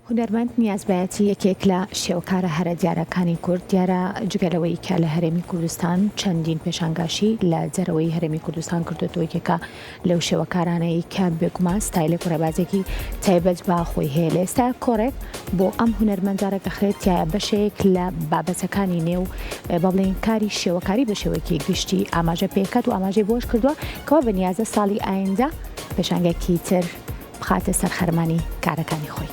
هونەرمەند نیازبایەتی یەکێک لە شێوەکارە هەرە دیارەکانی کورد دیارە جگەلەوەی کە لە هەرێمی کوردستان چەندین پێشانگاشی لە جەرەوەی هەرێمی کوردستان کردوەوە یەکێکە لەو شێوەکارانەی کە بێگومان ستایلێک و ڕێبازێکی تایبەت بە خۆی هەیە لە ئێستا کۆڕێک بۆ ئەم هونەرمەندارە دەخرێتایە بەشێک لە بابەتەکانی نێو با بڵێن کاری شێوەکاری بە شێوەیەکی گشتی ئاماژە پێکات و ئاماژەی بۆش کردووە کەوا بەنیازە ساڵی ئایندە پێشانگەکی تر بخاتە سەر خەرمانی کارەکانی خۆی.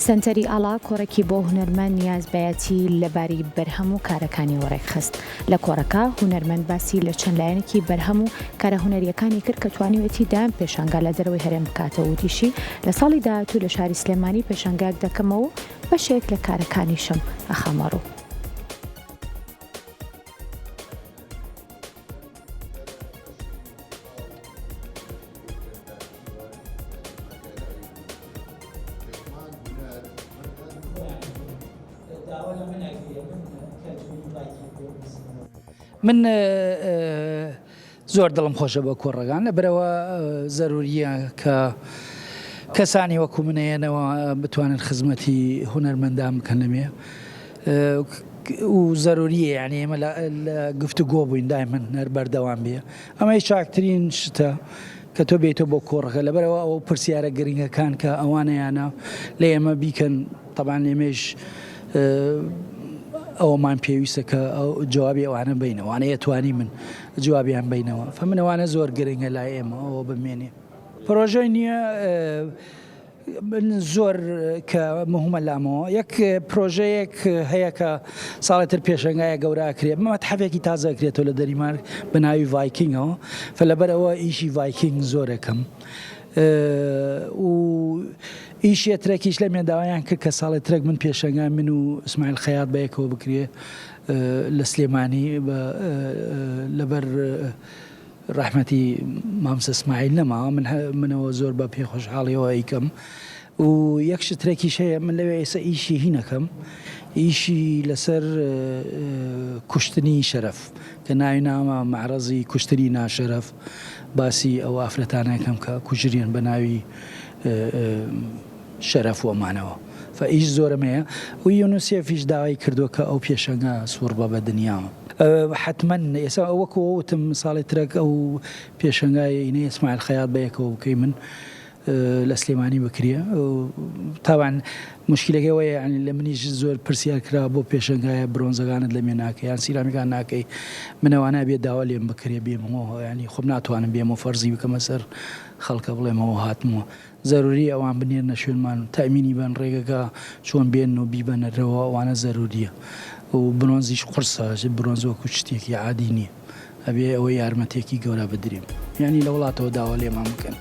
سنتەری ئاڵا کۆڕێکی بۆ هونەرمەند نیازبایەتی لەباری بەرهەم و کارەکانی وەڕێکخست. لە کۆڕەکە هونەرمەند باسی لە چەند لایەنێکی بەرهەم و کارە هونەریەکانی کرد کە توانیوێتی دایان پێشانگا لە دەرەوەی هەرێم بکاتەوە و دیشی لە ساڵی داهاتوو لە شاری سلێمانی پێشانگایەک دەکەمەوە بەشێک لە کارەکانیشم ئەخەمەڕوو. من زۆر دڵم خۆشە بە کۆڕەکان لەبەرەوە زەروریە کە کەسانی وەکو منەیەنەوە بتوانن خزمەتی هونەرمەندان بکەن لەمێ و زەروریە یعنی ئێمە لە گفتوگۆ بووین دایمەن هەر بەردەوام بێ ئەمە هیچ چاکترین شتە کە تۆ بێتەوە بۆ کۆڕەکە لەبەرەوە ئەو پرسیارە گرنگەکان کە ئەوانەیانە لە ئێمە بیکەن تەبان ئێمەش ئەومان پێویستە کە جوابی ئەوانە بینەوە وانەیە توانی من جوابیان بینەوە فمنەوانە زۆر گرنگە لای ئێمە ئەوە بمێنێ پرۆژەی نییە زۆر کە مهمە لامەوە یەک پرۆژەیەک هەیە کە ساڵێتر پێشنگایە گەوراکرێت مەتحەفێکی تازەکرێتەوە لە دەریمار بە ناوی ڤایکینگەوە فلەبەرەوە ئیشی ڤایکینگ زۆرەکەم و ئیشیە ترێکیش لە مێداوایان کرد کە ساڵی ترێک من پێشەنگای من و ئیسماعیل خەیات بەیەکەوە بکرێ لە سلێمانی لەبەر ڕەحمەتی مامسە ئیسماعیل نەماوە منەوە زۆر بە پێخۆشحاڵیەوە ئەیکەم و یەکش ترێکیش هەیە من لەوێ ئێستا ئیشی هینەکەم ئیشی لەسەر کوشتنی شەرەف کە ناوی نامە معرەزی کوشتنی ناشەرەف باسی ئەو ئافرەتانەکەم کە کوژرێن بە ناوی شەرەف وەمانەوە فئیش زۆرم هەیە و یونوسێفیش داوای کردووە کە ئەو پێشەنگە سوور بە دنیاوە حتمما ئێستا وەکو وتم ساڵی ترێک ئەو پێشەنگای ئینەی ئیسماعیل خەیات بەیەکەوە بکەی من لە سلێمانی بکرێ تاوان مشکلەکەی وەیە ینی لە منیش زۆر پرسیار کرا بۆ پێشەنگایە برۆنزەکانت لەمێ ناکەی یان سیرامیکان ناکەی منەوانە بێ داوا لێم بکرێ بێمەوە ینی خۆم ناتوانم بێمەوە فەرزی بکەمە سەر خەڵکە بڵێمەوە هاتمەوە زەروری ئەوان بنێرنە شوێنمان تامینی بن ڕێگەکە چۆن بێن و بیبەنەرەوە ئەوانە زەروریە و برۆنزیش قورسە برۆنز وەکو شتێکی عادی نییە ئەبێ ئەوەی یارمەتێکی گەورە بدرێم ینی لە وڵاتەوە داوا لێمان بکەن.